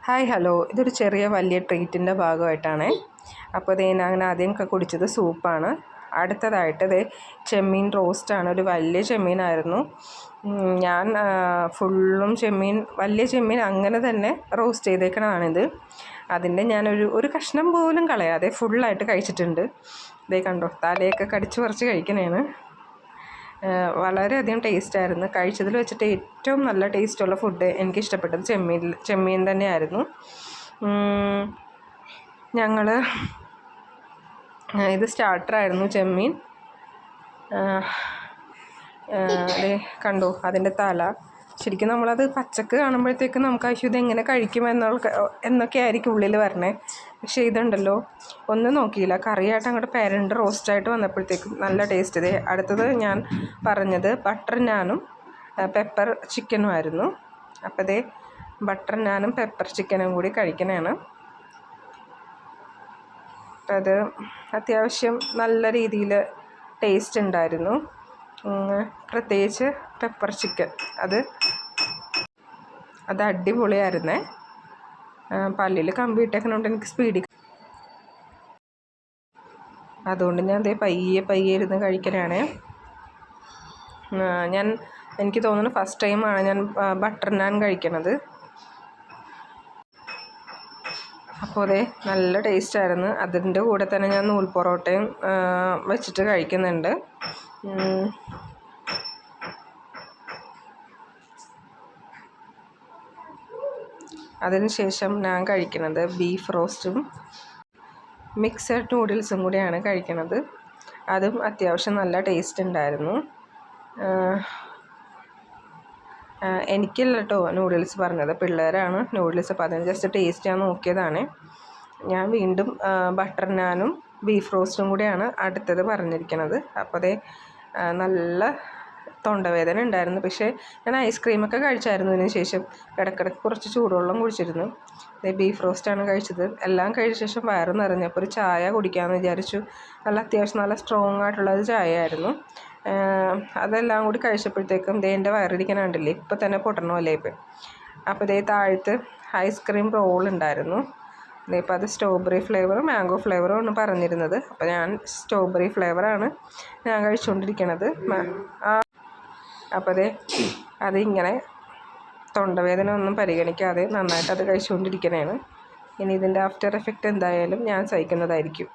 Hi hello, ഇതൊരു ചെറിയ വലിയ ട്രീറ്റിൻ്റെ ഭാഗമായിട്ടാണ്. അപ്പോൾ ഞാൻ ആദ്യമൊക്കെ കുടിച്ചത് സൂപ്പാണ്. അടുത്തതായിട്ട് ചെമ്മീൻ റോസ്റ്റാണ്. ഒരു വലിയ ചെമ്മീനായിരുന്നു. ഞാൻ ഫുള്ളും വലിയ ചെമ്മീൻ അങ്ങനെ തന്നെ റോസ്റ്റ് ചെയ്തേക്കണതാണിത്. അതിൻ്റെ ഞാനൊരു കഷ്ണം പോലും കളയാതെ ഫുള്ളായിട്ട് കഴിച്ചിട്ടുണ്ട്. ഇതേ കണ്ടോ, തലയൊക്കെ കടിച്ച് പറിച്ച് കഴിക്കണേണ്. വളരെയധികം ടേസ്റ്റായിരുന്നു. കഴിച്ചതിൽ വെച്ചിട്ട് ഏറ്റവും നല്ല ടേസ്റ്റുള്ള ഫുഡ് എനിക്കിഷ്ടപ്പെട്ടത് ചെമ്മീൻ തന്നെയായിരുന്നു. ഞങ്ങൾ ഇത് സ്റ്റാർട്ടറായിരുന്നു ചെമ്മീൻ. കണ്ടോ അതിൻ്റെ തല. ശരിക്കും നമ്മളത് പച്ചക്ക് കാണുമ്പോഴത്തേക്കും നമുക്ക് ഇതെങ്ങനെ എന്നൊക്കെ ആയിരിക്കും ഉള്ളിൽ വരണേ. പക്ഷേ ഇതുണ്ടല്ലോ, ഒന്നും നോക്കിയില്ല, കറിയായിട്ട് അങ്ങോട്ട് പെരണ്ട് റോസ്റ്റായിട്ട് വന്നപ്പോഴത്തേക്കും നല്ല ടേസ്റ്റ്. അടുത്തത് ഞാൻ പറഞ്ഞത് ബട്ടർ നാനും പെപ്പർ ചിക്കനും ആയിരുന്നു. അപ്പോൾ ബട്ടർ നാനും പെപ്പർ ചിക്കനും കൂടി കഴിക്കണതാണ്. അത് അത്യാവശ്യം നല്ല രീതിയിൽ ടേസ്റ്റ് ഉണ്ടായിരുന്നു. പ്രത്യേകിച്ച് പെപ്പർ ചിക്കൻ അത് അടിപൊളിയായിരുന്നേ. പല്ലിൽ കമ്പി ഇട്ടേക്കണോണ്ട് എനിക്ക് സ്പീഡിൽ, അതുകൊണ്ട് ഞാൻ പയ്യെ ഇരുന്ന് കഴിക്കലാണ്. എനിക്ക് തോന്നുന്നു ഫസ്റ്റ് ടൈമാണ് ഞാൻ ബട്ടർ നാൻ കഴിക്കണത്. അപ്പോൾ നല്ല ടേസ്റ്റായിരുന്നു. അതിൻ്റെ കൂടെ തന്നെ ഞാൻ നൂൽ പൊറോട്ടയും വെച്ചിട്ട് കഴിക്കുന്നുണ്ട്. അതിനുശേഷം ഞാൻ കഴിക്കുന്നത് ബീഫ് റോസ്റ്റും മിക്സഡ് നൂഡിൽസും കൂടിയാണ് കഴിക്കുന്നത്. അതും അത്യാവശ്യം നല്ല ടേസ്റ്റ് ഉണ്ടായിരുന്നു. എനിക്കല്ല കേട്ടോ നൂഡിൽസ് പറഞ്ഞത്, പിള്ളേരാണ് നൂഡിൽസ്. അപ്പോൾ അതിന് ജസ്റ്റ് ടേസ്റ്റ് ഞാൻ നോക്കിയതാണ്. ഞാൻ വീണ്ടും ബട്ടർ നാനും ബീഫ് റോസ്റ്റും കൂടിയാണ് അടുത്തത് പറഞ്ഞിരിക്കുന്നത്. അപ്പോൾ നല്ല തൊണ്ടവേദന ഉണ്ടായിരുന്നു. പക്ഷേ ഞാൻ ഐസ്ക്രീമൊക്കെ കഴിച്ചായിരുന്നു. ഇതിന് ശേഷം ഇടയ്ക്കിടയ്ക്ക് കുറച്ച് ചൂടുവെള്ളം കുടിച്ചിരുന്നു. ബീഫ് റോസ്റ്റാണ് കഴിച്ചത്. എല്ലാം കഴിച്ച ശേഷം വയറ് നിറഞ്ഞപ്പോൾ ഒരു ചായ കുടിക്കാമെന്ന് വിചാരിച്ചു. അത്യാവശ്യം നല്ല സ്ട്രോങ് ആയിട്ടുള്ളൊരു ചായ ആയിരുന്നു. അതെല്ലാം കൂടി കഴിച്ചപ്പോഴത്തേക്കും എൻ്റെ വയറിരിക്കാൻ കണ്ടില്ലേ, ഇപ്പം തന്നെ പൊട്ടണമല്ലേ ഇപ്പം. അപ്പോൾ താഴത്ത് ഐസ്ക്രീം റോൾ ഉണ്ടായിരുന്നു. ഇപ്പോൾ അത് സ്ട്രോബെറി ഫ്ലേവറും മാംഗോ ഫ്ലേവറും ആണ് പറഞ്ഞിരുന്നത്. അപ്പോൾ ഞാൻ സ്ട്രോബെറി ഫ്ലേവറാണ് ഞാൻ കഴിച്ചുകൊണ്ടിരിക്കണത്. അപ്പോൾ അതിങ്ങനെ തൊണ്ടവേദന ഒന്നും പരിഗണിക്കാതെ നന്നായിട്ട് അത് കഴിച്ചുകൊണ്ടിരിക്കണതാണ്. ഇനി ഇതിൻ്റെ ആഫ്റ്റർ എഫക്റ്റ് എന്തായാലും ഞാൻ സഹിക്കുന്നതായിരിക്കും.